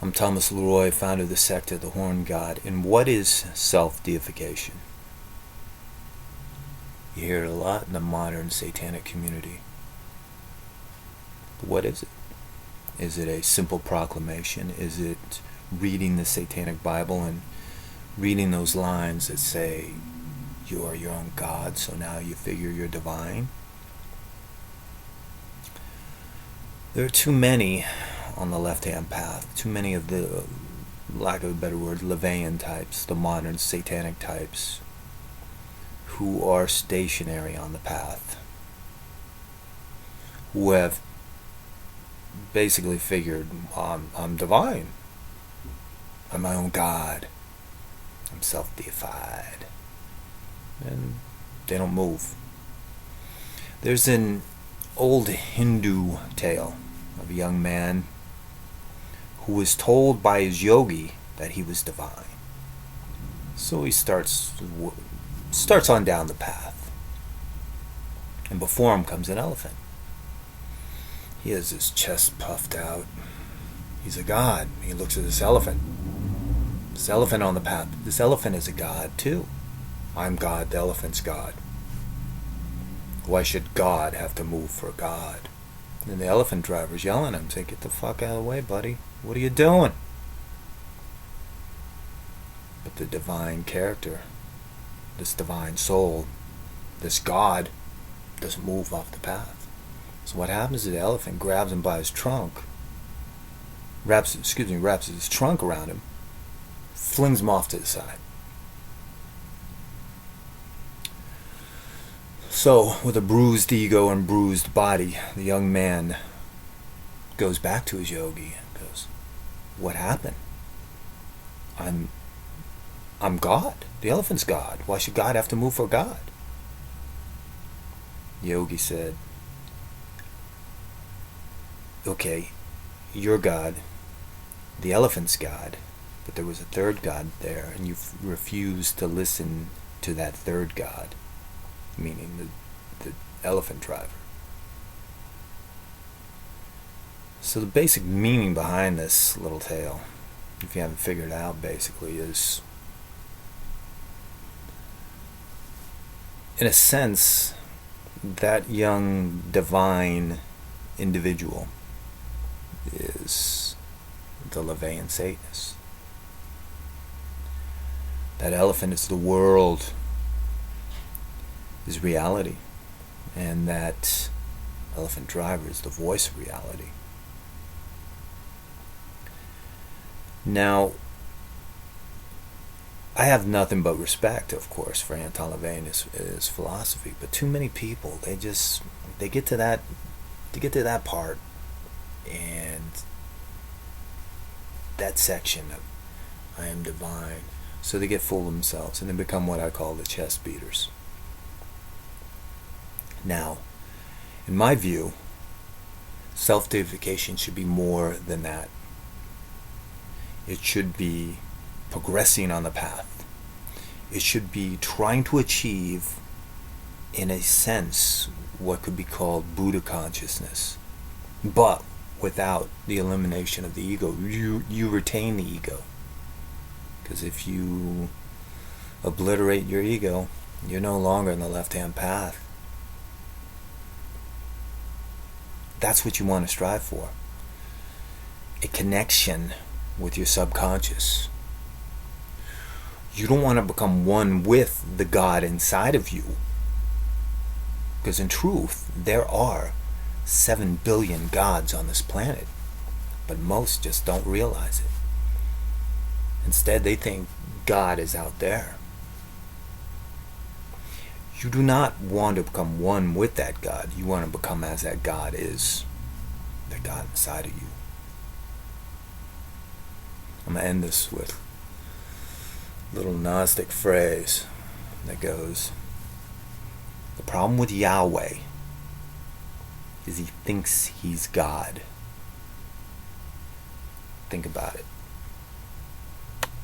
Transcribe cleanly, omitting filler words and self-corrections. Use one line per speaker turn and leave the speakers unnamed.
I'm Thomas LeRoy, founder of the Sect of the Horn God. And what is self-deification? You hear it a lot in the modern satanic community. But what is it? Is it a simple proclamation? Is it reading the satanic Bible and reading those lines that say, you are your own God, so now you figure you're divine? There are too many on the left-hand path, too many of the, lack of a better word, LeRoy types, the modern satanic types, who are stationary on the path, who have basically figured, I'm divine, I'm my own God, I'm self-deified, and they don't move. There's an old Hindu tale of a young man who was told by his yogi that he was divine. So he starts on down the path, and before him comes an elephant. He has his chest puffed out. He's a god. He looks at this elephant. This elephant on the path. This elephant is a god too. I'm God, the elephant's God. Why should God have to move for God? And the elephant driver's yelling at him, saying, get the fuck out of the way, buddy. What are you doing? But the divine character, this divine soul, this God, doesn't move off the path. So what happens is the elephant grabs him by his trunk, wraps his trunk around him, flings him off to the side. So, with a bruised ego and bruised body, the young man goes back to his yogi and goes, what happened? I'm God. The elephant's God. Why should God have to move for God? The yogi said, okay, you're God, the elephant's God, but there was a third God there, and you've refused to listen to that third God, meaning the elephant driver. So the basic meaning behind this little tale, if you haven't figured it out, basically is, in a sense, that young divine individual is the LeRoy Satanist. That elephant is the world, is reality, and that elephant driver is the voice of reality. Now, I have nothing but respect, of course, for Anton LaVey and his philosophy, but too many people, they get to that part, and that section of I am divine, so they get full of themselves and they become what I call the chest beaters. Now, in my view, self-deification should be more than that. It should be progressing on the path. It should be trying to achieve, in a sense, what could be called Buddha consciousness, but without the elimination of the ego. You retain the ego, because if you obliterate your ego, you're no longer in the left-hand path. That's what you want to strive for. A connection with your subconscious. You don't want to become one with the God inside of you, because in truth, there are 7 billion gods on this planet, but most just don't realize it. Instead, they think God is out there. You do not want to become one with that God. You want to become as that God is, the God inside of you. I'm going to end this with a little Gnostic phrase that goes, the problem with Yahweh is he thinks he's God. Think about it.